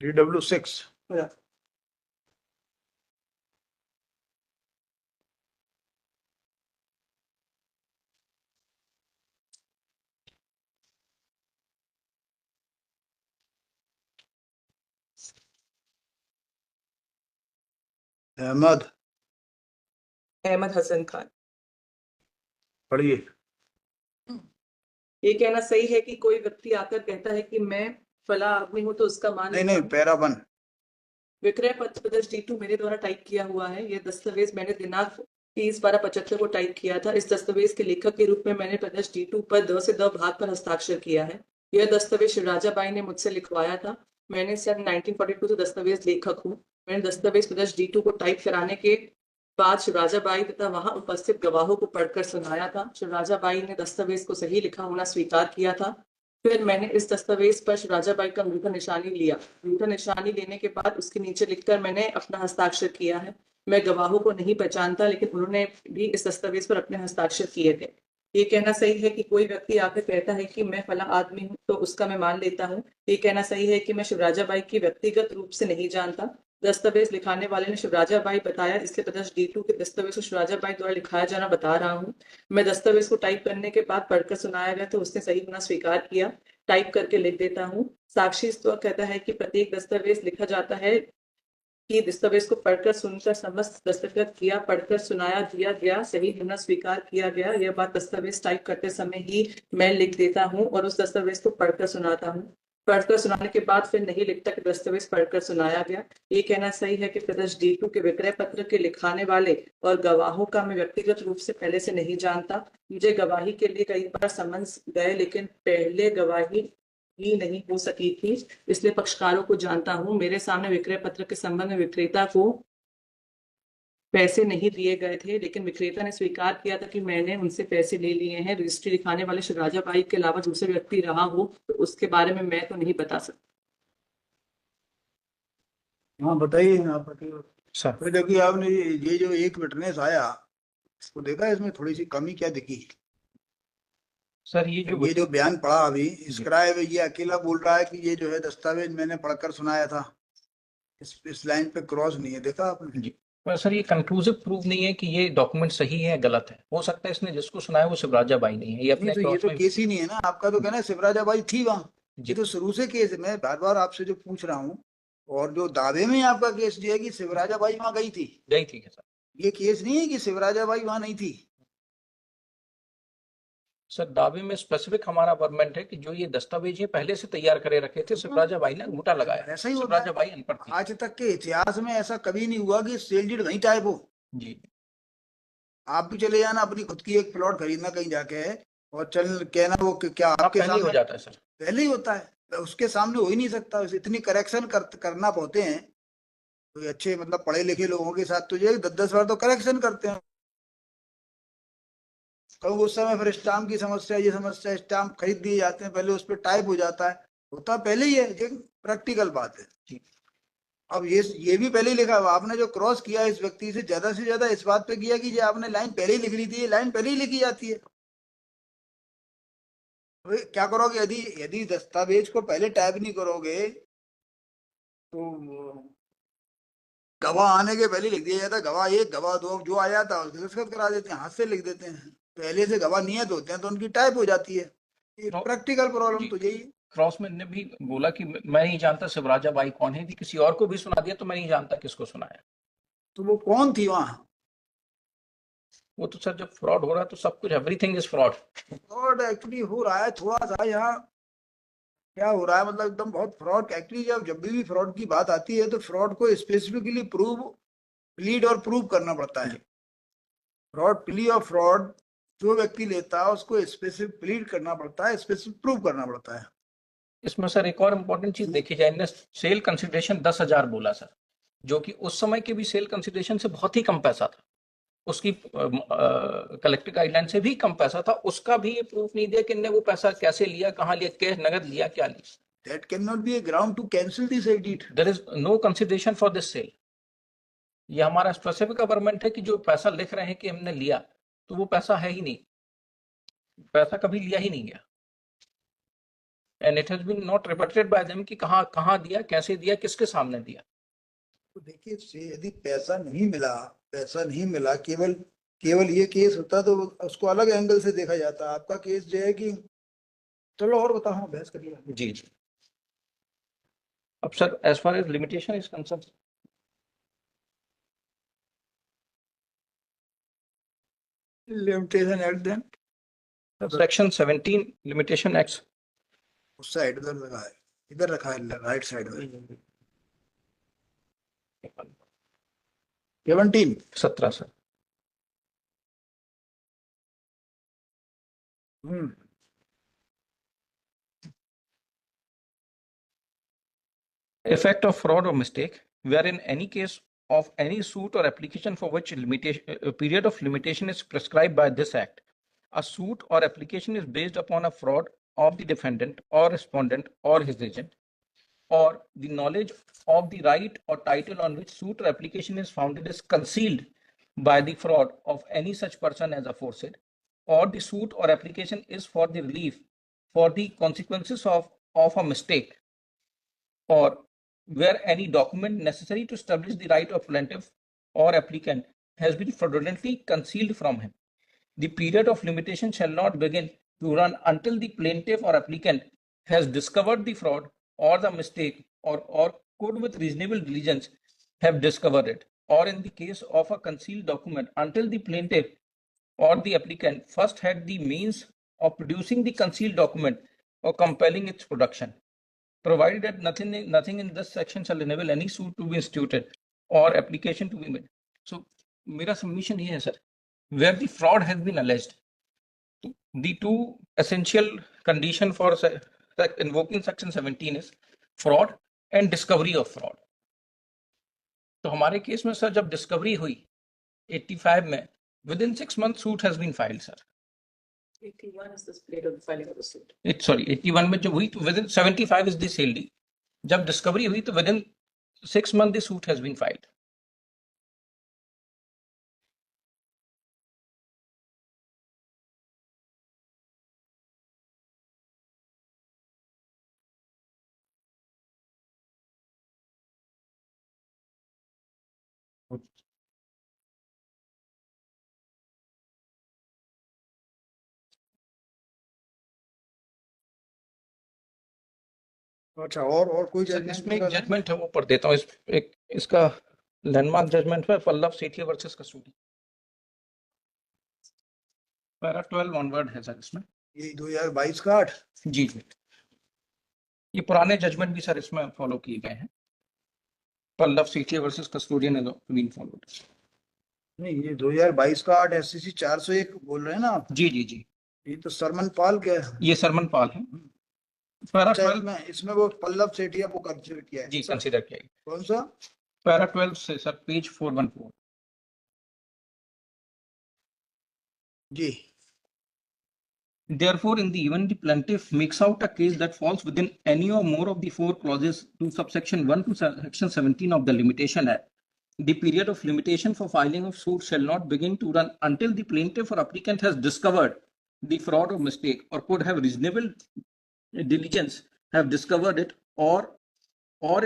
DW6। Ahmad Hasan Khan. पढ़िए। ये कहना सही है कि कोई व्यक्ति आकर कहता है कि मैं फला आदमी हूं तो उसका मान नहीं नहीं, पैरा 1। विक्रय पत्र प्रदेश D2 मेरे द्वारा टाइप किया हुआ है। यह दस्तावेज मैंने दिनांक 30/12/75 को टाइप किया था। इस दस्तावेज के लेखक के रूप में मैंने प्रदेश D2 पर द से द भाग पर हस्ताक्षर किया है। यह दस्तावेज शिवराजाबाई ने मुझसे लिखवाया था। मैंने सन 1942 से दस्तावेज लेखक हूँ। मैंने दस्तावेज प्रदेश D2 को टाइप कराने के बाद शिवराजाबाई तथा वहां उपस्थित गवाहों को पढ़कर सुनाया था। शिवराजाबाई ने दस्तावेज को सही लिखा होना स्वीकार किया था। फिर मैंने इस दस्तावेज पर शिवराजाबाई का अंगूठा निशानी लिया। अंगूठा निशानी लेने के बाद उसके नीचे लिखकर मैंने अपना हस्ताक्षर किया है। मैं गवाहों को नहीं पहचानता, लेकिन उन्होंने भी इस दस्तावेज पर अपने हस्ताक्षर किए थे। ये कहना सही है कि कोई व्यक्ति आकर कहता है कि मैं फला आदमी हूँ तो उसका मैं मान लेता हूँ। ये कहना सही है कि मैं शिवराजाबाई की व्यक्तिगत रूप से नहीं जानता। दस्तावेज लिखाने वाले ने शिवराजाबाई बताया, इसलिए प्रदर्श D2 के दस्तावेज को शिवराजाबाई द्वारा लिखाया जाना बता रहा हूँ। मैं दस्तावेज को टाइप करने के बाद पढ़कर सुनाया गया तो उसने सही होना स्वीकार किया। टाइप करके लिख देता हूँ। साक्षी इस तो कहता है कि प्रत्येक दस्तावेज लिखा जाता है कि दस्तावेज को पढ़कर सुनकर समस्त दस्तखत किया, पढ़कर सुनाया दिया गया, सही होना स्वीकार किया गया। यह बात दस्तावेज टाइप करते समय ही मैं लिख देता हूँ और उस दस्तावेज को पढ़कर सुनाता हूँ। पढ़कर सुनाने के बाद फिर नहीं लिखता कि दस्तावेज पढ़कर सुनाया गया। ये कहना सही है कि प्रदर्श D2 के विक्रय पत्र के लिखाने वाले और गवाहों का मैं व्यक्तिगत रूप से पहले से नहीं जानता। मुझे गवाही के लिए कई बार समन्स गए लेकिन पहले गवाही ही नहीं हो सकी थी, इसलिए पक्षकारों को जानता हूँ। मेरे सामने विक्रय पत्र के संबंध में विक्रेता को पैसे नहीं दिए गए थे, लेकिन विक्रेता ने स्वीकार किया था कि मैंने उनसे पैसे ले लिए हैं। रजिस्ट्री दिखाने वाले शिवराजाबाई के अलावा दूसरे व्यक्ति रहा हो तो उसके बारे में मैं तो नहीं बता सकता। हाँ बताइए, आप बताइए सर फिर। देखिए आपने ये जो एक विटनेस आया, इसको देखा, इसमें थोड़ी सी कमी क्या दिखी? सर ये जो बयान पढ़ा अभी, स्क्राइब, ये अकेला बोल रहा है कि ये जो है दस्तावेज मैंने पढ़कर सुनाया था। इस लाइन पे क्रॉस नहीं है, देखा आपने? जी, पर सर ये कंक्लूसिव प्रूफ नहीं है कि ये डॉक्यूमेंट सही है गलत है। हो सकता है इसने जिसको सुनाया वो शिवराजाबाई नहीं है, ये नहीं अपने तो ये क्रॉस तो में। केस ही नहीं है ना आपका। तो कहना है शिवराजाबाई थी वहां, ये जी तो शुरू से केस है। मैं बार बार आपसे जो पूछ रहा हूँ, और जो दावे में आपका केस जो है कि शिवराजाबाई वहां गई थी, गई थी सर। ये केस नहीं है कि शिवराजाबाई वहां नहीं थी। सर दावे में स्पेसिफिक हमारा वर्मेंट है कि जो ये दस्तावेज है पहले से तैयार करे रखे थे, शिवराजाबाई ने अंगूठा लगाया। ऐसा ही होता है। शिवराजाबाई अनपढ़ थी। आज तक के इतिहास में ऐसा कभी नहीं हुआ कि सेल डीड वहीं टाइप हो। जी आप भी चले जाना, अपनी खुद की एक प्लॉट खरीदना कहीं जाके, और चल कहना वो क्या हाँ, आपके पहले ही हो सामने जाता है सर। पहले ही होता है, तो उसके सामने हो ही नहीं सकता। इतनी करेक्शन करना पड़ते हैं। कोई अच्छे मतलब पढ़े लिखे लोगों के साथ तो ये 10-10 बार तो करेक्शन करते हैं। कब उस समय फिर स्टाम्प की समस्या, ये समस्या, स्टाम्प खरीद दिए जाते हैं, पहले उस पर टाइप हो जाता है, होता पहले ही है। ये प्रैक्टिकल बात है। जी अब ये भी पहले ही लिखा हुआ। आपने जो क्रॉस किया इस व्यक्ति से ज्यादा इस बात पे किया कि जो आपने लाइन पहले ही लिख ली थी, ये लाइन पहले ही लिखी जाती है। तो क्या करोगे? यदि यदि दस्तावेज को पहले टाइप नहीं करोगे तो गवाह आने के पहले लिख दिया जाता है, गवाह 1 गवाह 2, जो आ जाता है उसको दस्तखत करा देते हैं, हाथ से लिख देते हैं। पहले से गवाह नियत होते हैं तो उनकी टाइप हो जाती है। ये तो प्रैक्टिकल प्रॉब्लम जी तो यही है। क्रॉस में ने भी बोला कि मैं नहीं जानता शिवराजाबाई कौन है, यदि किसी और को भी सुना दिया तो मैं नहीं जानता किसको सुनाया। तो वो कौन थी वहां? वो तो सर जब फ्रॉड हो रहा है तो सब कुछ, everything is fraud. Fraud actually हो रहा है थोड़ा सा यहाँ। क्या हो रहा है मतलब एकदम बहुत फ्रॉड एक्चुअली। जब भी फ्रॉड की बात आती है तो फ्रॉड को स्पेसिफिकली प्लीड और प्रूव करना पड़ता है। फ्रॉड प्ली और फ्रॉड जो व्यक्ति लेता है उसको स्पेसिफिक प्लीड करना पड़ता है, स्पेसिफिक प्रूव करना पड़ता है। इसमें सर एक और इम्पोर्टेंट चीज देखी जाए, इनने सेल कंसिडरेशन 10,000 बोला सर, जो कि उस समय के भी सेल कंसिडरेशन से बहुत ही कम पैसा था। उसकी कलेक्टर गाइडलाइन से भी कम पैसा था। उसका भी ये प्रूफ नहीं दिया कि इनने वो पैसा कैसे लिया, कहाँ लिया, कैश नगद लिया, क्या लिया। That cannot be a ground to cancel the sale deed. There is no consideration for this sale. ये हमारा स्पेसिफिक गवर्नमेंट है कि जो पैसा लिख रहे हैं कि हमने लिया, तो वो पैसा है ही नहीं, पैसा कभी लिया ही नहीं गया। And it has been not reported by them कि कहाँ कहाँ दिया, कैसे दिया, किसके सामने दिया। तो देखिए यदि पैसा नहीं मिला, केवल ये केस होता तो उसको अलग एंगल से देखा जाता। आपका केस जो है कि चलो और बताओ, बहस करिए। जी जी। अब sir as far as limitation is concerned, limitation act then section 17 limitation act. उस साइड उधर लगा है, इधर रखा है राइट साइड में 17 sir. Effect of fraud or mistake, wherein any case of any suit or application for which a period of limitation is prescribed by this act, a suit or application is based upon a fraud of the defendant or respondent or his agent, or the knowledge of the right or title on which suit or application is founded is concealed by the fraud of any such person as aforesaid, or the suit or application is for the relief for the consequences of a mistake, or where any document necessary to establish the right of plaintiff or applicant has been fraudulently concealed from him. The period of limitation shall not begin to run until the plaintiff or applicant has discovered the fraud or the mistake, or could with reasonable diligence have discovered it, or in the case of a concealed document, until the plaintiff or the applicant first had the means of producing the concealed document or compelling its production, provided that nothing in this section shall enable any suit to be instituted or application to be made. So मेरा submission ये है sir, where the fraud has been alleged, the two essential condition for invoking section 17 is fraud and discovery of fraud. तो हमारे case में sir जब discovery हुई 85 में, within 6 months suit has been filed sir. 81 is the date of the filing of the suit. 81 में जब हुई तो within 75 is the sale date. जब डिस्कवरी हुई तो within 6 months the suit has been filed. अच्छा, और कोई सर जजमेंट इसमें एक जजमेंट है वो पढ़ देता हूँ, इसका लैंडमार्क जजमेंट है पल्लव सेठिया वर्सेस कसूरी, पैरा 12 ऑनवर्ड है सर इसमें, ये 2022 का 8। जी जी, ये पुराने जजमेंट भी सर इसमें फॉलो किए गए हैं, Pallav Sethia versus custodian has been followed. नहीं, ये 2022 का 8 SCC 401 बोल रहे हैं ना आप? जी जी जी, ये तो सरमन पाल के है। ये सरमन पाल है, पैरा अच्छा, 12 इसमें वो पल्लव सेठिया को कंसीडर किया है जी कंसीडर किया गया। कौन सा? पैरा 12 से सर पेज 414 जी। Therefore, in the event the plaintiff makes out a case that falls within any or more of the 4 clauses to subsection 1 to section 17 of the Limitation Act, the period of limitation for filing of suit shall not begin to run until the plaintiff or applicant has discovered the fraud or mistake, or could have reasonable diligence have discovered it, or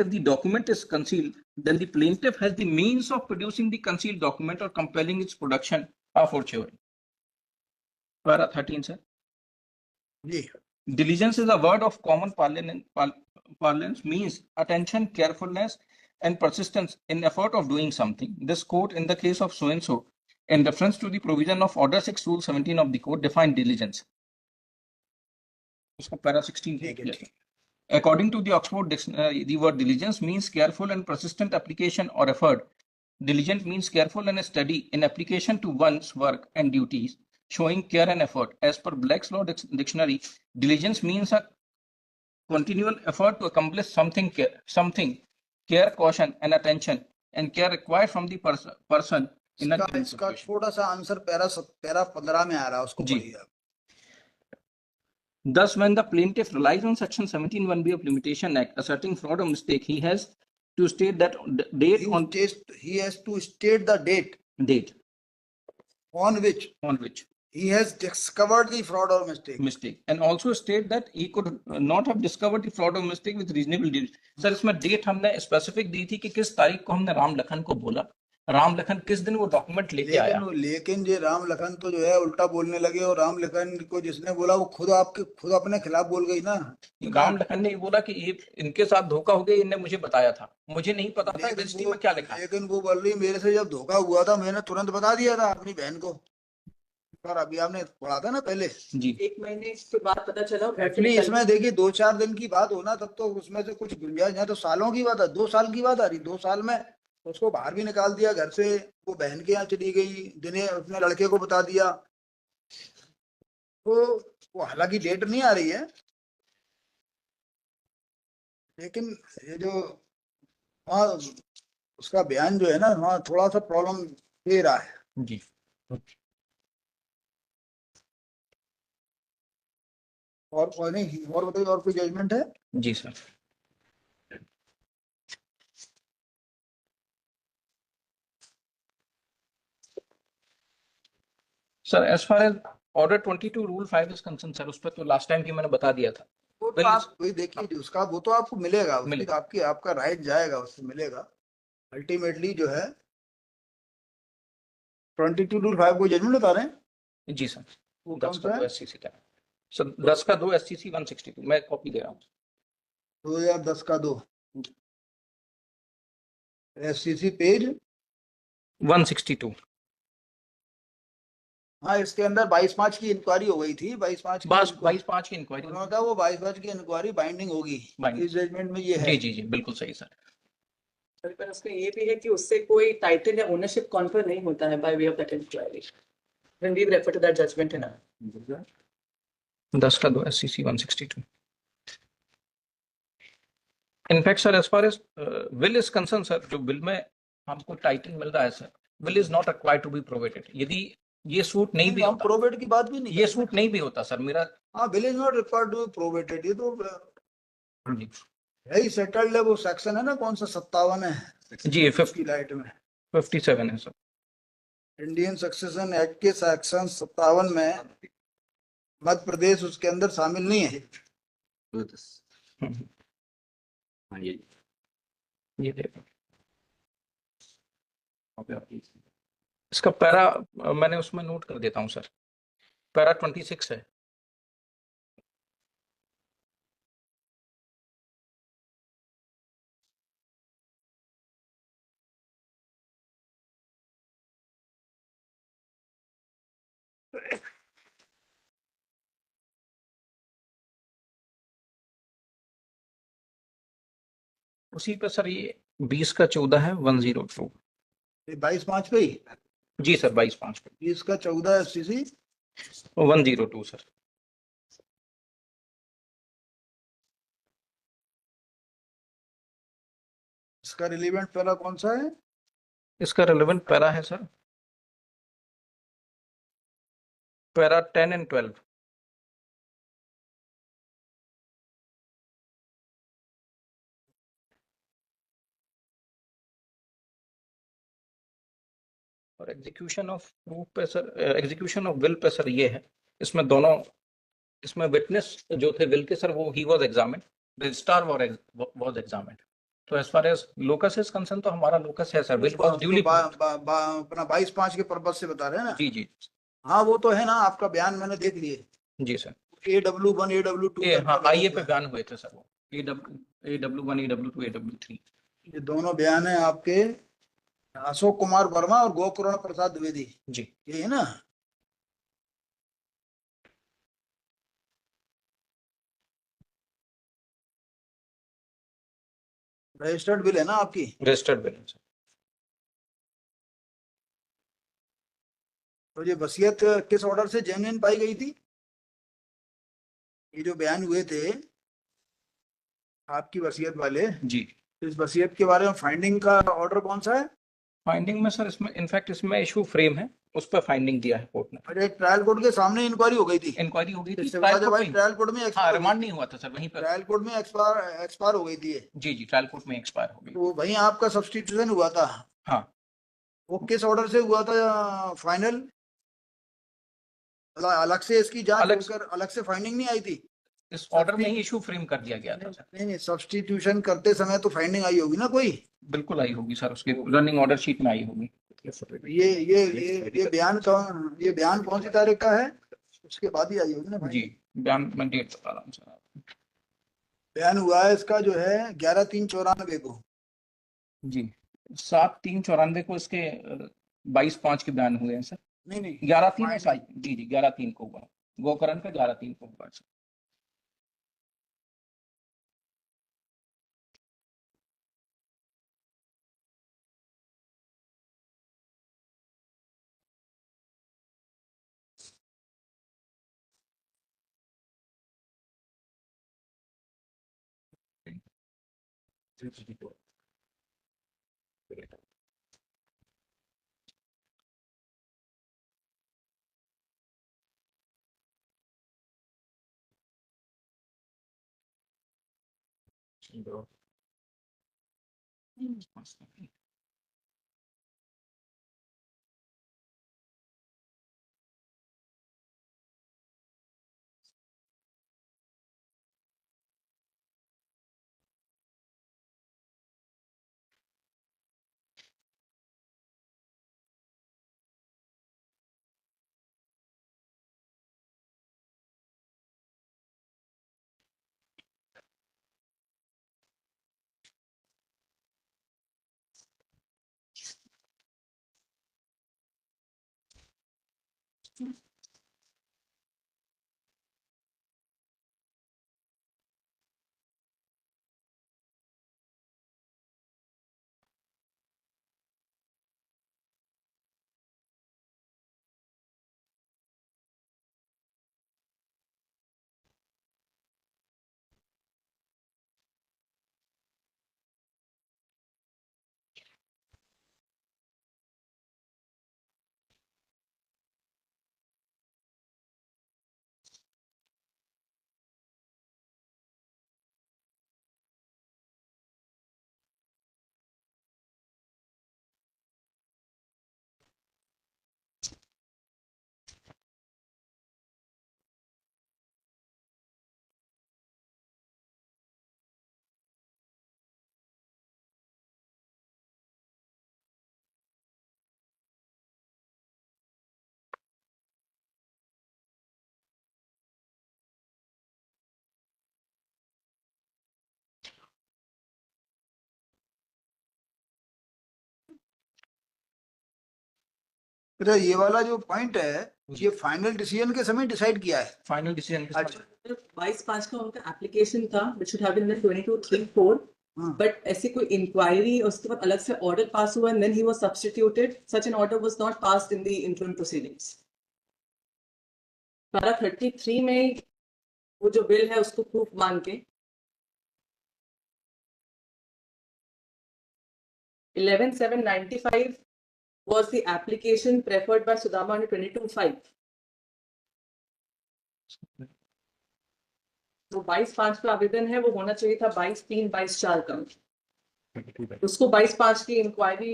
if the document is concealed, then the plaintiff has the means of producing the concealed document or compelling its production a fortiori. Para 13, sir. जी। Diligence is a word of common parlance, means attention, carefulness, and persistence in effort of doing something. This court, in the case of so and so, in reference to the provision of Order 6, Rule 17 of the Code, defined diligence. Para 16. According to the Oxford Dictionary, the word diligence means careful and persistent application or effort. Diligent means careful and steady in application to one's work and duties, showing care and effort. As per Black's Law Dictionary, diligence means a continual effort to accomplish something, care, caution, and attention, and care required from the person in a given इसका situation. छोटा सा answer para 15 में आ रहा है, उसको जी। पढ़िए आप। Thus, when the plaintiff relies on Section 17(1)(b) of Limitation Act asserting fraud or mistake, he has to state that date on he has to state the date on which he has discovered the fraud or mistake, and also state that he could not have discovered the fraud or mistake with reasonable diligence. Sir इसमें date हमने specific दी थी कि किस तारीख को हमने राम लखन को बोला, राम लखन किस दिन वो डॉक्यूमेंट लेके आया। लेकिन ये राम लखन तो जो है उल्टा बोलने लगे, और राम लखन को जिसने बोला वो खुद अपने खिलाफ बोल गई ना। राम लखन ने बोला कि ये इनके साथ धोखा हो गया, इनने मुझे बताया था, मुझे नहीं पता था रजिस्ट्री में क्या लिखा। लेकिन वो बोल रही मेरे से जब धोखा हुआ था मैंने तुरंत बता दिया था अपनी बहन को, और अभी आपने पढ़ा था ना पहले जी, 1 महीने के बाद पता चला। एक्चुअली इसमें देखिए 2-4 दिन की बात होना तब तो उसमें से कुछ गुंजाइश है, तो सालों की बात है, 2 साल की बात आ रही। 2 साल में उसको बाहर भी निकाल दिया घर से, वो बहन के यहाँ चली गई, दिने उसने लड़के को बता दिया, तो वो हालांकि डेट नहीं आ रही है, लेकिन ये जो हाँ उसका बयान जो है ना, हाँ थोड़ा सा प्रॉब्लम दे रहा है। जी। और कोई नहीं, और बताइए, और कोई जजमेंट है? जी sir. Sir, as far as order 22 rule 5 is concern sir, उस पर तो लास्ट टाइम की मैंने बता दिया था। वो तो बिल आप वही देखिए जो उसका वो तो आपको मिलेगा, उसकी मिलेगा। आपकी आपका राइट जाएगा, उससे मिलेगा अल्टीमेटली जो है। 22 को जजमेंट बता रहे हैं, जी सर, वो 10 कौन का सा 2 है? एससीसी का सर, 10 का 2 एससीसी 162, मैं कॉपी दे रहा हूँ। 2010 का 2 एससीसी पेज। 162। हाँ, इसके अंदर 22/5 की इंक्वायरी हो गई थी, 22/5 की बस इंक्वायरी 22/5 की इंक्वायरी। उन्होंने कहा वो 22/5 की इंक्वायरी बाइंडिंग होगी, Binding। इस जजमेंट में ये है। जी जी जी, बिल्कुल सही सर। पर उसमें ये भी है कि उससे कोई टाइटल या ओनरशिप कॉन्फर नहीं होता है by way of that inquiry, when we refer to that judgment in our 10 का 2 SCC 162। In fact sir, as far as will is concern sir, जो बिल में हमको टाइटल मिल रहा है sir, will is not required to be probated. यदि ये suit नहीं भी हम होता, प्रोबेट की बात भी नहीं ये कर सूट नहीं भी होता सर मेरा। हाँ, will is not required to probated, ये तो जी है ही सेटल्ड है। वो सेक्शन है ना, कौन सा 57 है जी, की लाइट में 57 है सर। इंडियन सक्सेशन एक्ट के सेक्शन 57 में मध्य प्रदेश उसके अंदर शामिल नहीं है। हम्म, ये देखो इसका पैरा, मैंने उसमें नोट कर देता हूँ सर, पैरा 26 है। उसी पे सर ये 20 का 14 है 102। 22/5 पे ही जी सर, 22/5 पे 20 का 14 एफसीसी 102 सर। इसका रिलीवेंट पैरा कौन सा है? इसका रेलेवेंट पैरा है सर, पैरा 10 एंड 12। और एग्जीक्यूशन ऑफ प्रूफ पे sir, execution of will pay sir ये है, इसमें दोनों, इसमें विटनेस जो थे विल के सर, वो ही was examined, registrar was examined. तो as far as locus is concern, तो हमारा लोकस है सर, विल वाज ड्यूली अपना 22/5 के पर्पज से बता रहे हैं ना? जी जी हाँ, वो तो है ना, आपका बयान मैंने देख लिए। जी सर। AW1 AW2 ये हाँ, आईए पे बयान हुए थे सर, वो AW1 AW2 AW3। ये दोनों बयान है आपके अशोक कुमार वर्मा और गोकर्ण प्रसाद द्विवेदी, जी ये है ना? रजिस्टर्ड बिल है ना आपकी? रजिस्टर्ड बिल है सर। तो ये वसीयत किस ऑर्डर से जेन्युइन पाई गई थी? ये जो बयान हुए थे आपकी वसीयत वाले, जी, तो इस वसीयत के बारे में फाइंडिंग का ऑर्डर कौन सा है? फाइंडिंग में सर, इसमें इनफैक्ट इसमें इशू फ्रेम है, उस पर फाइंडिंग दिया है कोर्ट ने। अरे, ट्रायल कोर्ट के सामने इंक्वायरी हो गई थी, इंक्वायरी हो गई थी इससे ट्रायल बता कोर्ट भाई, में। ट्रायल कोर्ट में हाँ, एक्सपायर रिमांड नहीं हुआ था सर, वहीं पर। ट्रायल कोर्ट में एक्सपायर हो गई थी ये। जी जी, ट्रायल कोर्ट में एक्सपायर हो गई। तो वहीं आपका सब्स्टिट्यूशन हुआ था, हाँ, वो किस ऑर्डर से हुआ था फाइनल? अलग से इसकी जांच अलग होकर अलग से फाइंडिंग नहीं आई थी? इस ऑर्डर में ही इशू फ्रेम कर दिया गया था सर। नहीं नहीं, सब्स्टिट्यूशन करते समय तो फाइंडिंग आई होगी ना कोई? बिल्कुल आई होगी सर, उसकी रनिंग ऑर्डर शीट में आई होगी। ये बयान कौन सी तारीख का है? उसके बाद ही आई होगी ना भाई? जी, बयान मैं डेट बता रहा हूँ सर। बयान हुआ है इसका जो है 11/3/94 को। जी, 7/3/94 को इसके 22/5 के बयान हुए हैं सर। नहीं नहीं, 11/3 और जी जी 11/3 को हुआ, गोकर्ण का 11/3 को हुआ सर। अच्छा, ये वाला जो पॉइंट है ये फाइनल डिसीजन के समय डिसाइड किया है। फाइनल डिसीजन के अच्छा। साथ 22/5 का उनका एप्लीकेशन था which should have been in the 22/3/4 हाँ। बट ऐसी कोई इंक्वायरी और उसके बाद अलग से ऑर्डर पास हुआ and then he was substituted. Such an order was not passed in the interim proceedings. पारा 33 में वो जो बिल है उसको प्रूफ मान के 11,795 was the application preferred by Sudama under 22/5. वो 22/5 का आवेदन है, वो होना चाहिए था 22/3 22/4 का। उसको 22/5 की इंक्वायरी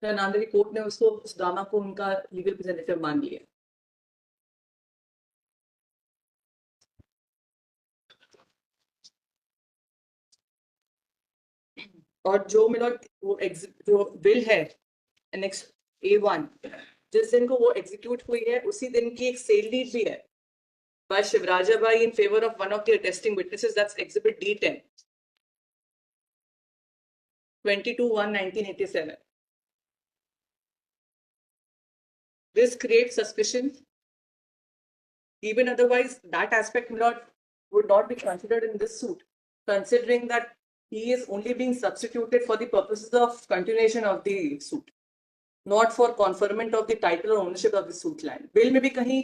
नांदेड़ कोर्ट ने उसको सुदामा को उनका लीगल रिप्रेजेंटेटिव मान लिया। और जो मिलोट वो जो बिल है नेक्स्ट A1 जिस दिन को वो एग्जीक्यूट हुई है उसी दिन की एक सेल डीड भी है by Shivraja Bai in favor of one of the attesting witnesses, that's exhibit D10 22/1/1987. This creates suspicion. Even otherwise, that aspect would not be considered in this suit, considering that he is only being substituted for the purposes of continuation of the suit, not for conferment of the title or ownership of the suit land. Bill में भी कहीं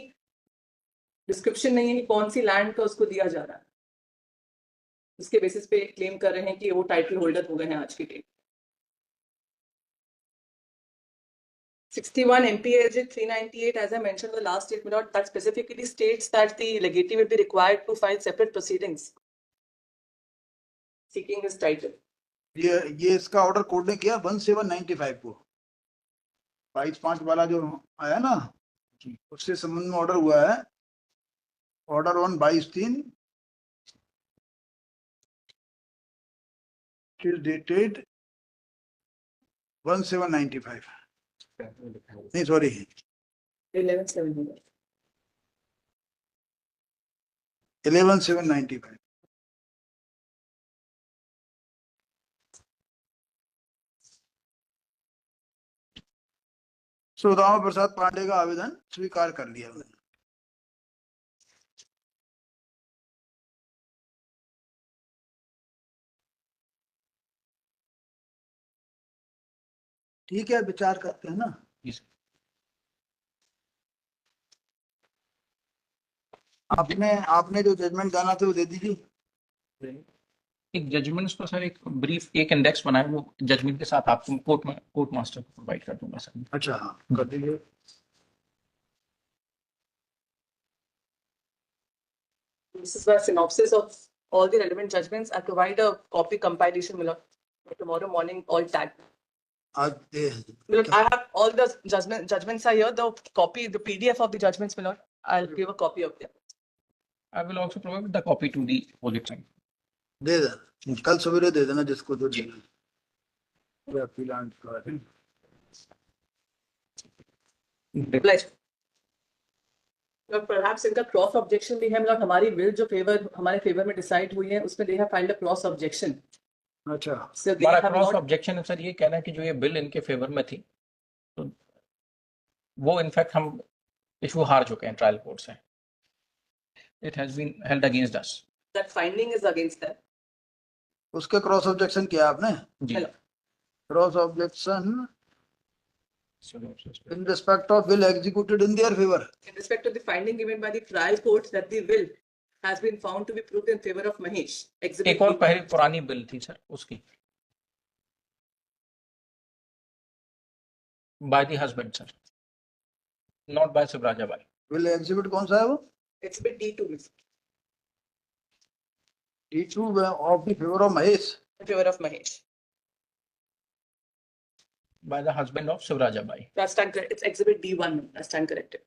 description नहीं है कि कौन सी land का उसको दिया जा रहा है, उसके बेसिस पे क्लेम कर रहे हैं कि वो टाइटल होल्डर हो गए हैं आज की date. 61 MPLJ 398, as I mentioned the last statement, that specifically states that the legatee will be required to file separate proceedings seeking this title. ये इसका ऑर्डर कोर्ट ने किया 1795 को 22/5 वाला जो आया ना उससे संबंध में ऑर्डर हुआ है। ऑर्डर 1 22/3 is dated 1795 नहीं सॉरी 11/7/95। सुदामा प्रसाद पांडे का आवेदन स्वीकार कर लिया उन्होंने। ठीक है, विचार करते हैं ना। आपने जो जजमेंट जाना था वो दे दीजिए। एक जजमेंट पर सर एक ब्रीफ एक इंडेक्स बनाए वो जजमेंट के साथ आपको कोर्ट मास्टर को प्रोवाइड कर दूंगा सर। अच्छा हाँ कर दीजिए। This is a synopsis of all the relevant judgments. I provide a copy compilation tomorrow morning, all tagged. आज I have all the judgments are here. The copy, the PDF of the judgments, Milord. I'll give a copy of them. I will also provide the copy to the opposite side. दे देना, कल सवेरे दे देना जिसको तो देना। Pledge. Perhaps इनका cross objection भी है, मतलब हमारी बिल जो हमारे फेवर में डिसाइड हुई है उसमें they have filed a cross objection. अच्छा, So they हमारा have क्रॉस not ऑब्जेक्शन है सर ये कहना है कि जो ये बिल इनके फेवर में थी तो वो इनफैक्ट हम इशू हार चुके हैं ट्रायल कोर्ट से. It has been held against us. That finding is against them. उसके क्रॉस ऑब्जेक्शन किया आपने? जी. Hello. Cross objection in respect of will executed in their favor. In respect to the finding given by the trial court that the will has been found to be proved in favor of Mahesh. Exhibit एक और B. पहले पुरानी bill थी sir उसकी. By the husband sir. Not by Subraja Bai. Will exhibit कौन सा है वो? Exhibit D2 is D2 of the favor of Mahesh. in favor of Mahesh. By the husband of Subraja Bai. That's stand correct. It's exhibit D1. That's stand corrected.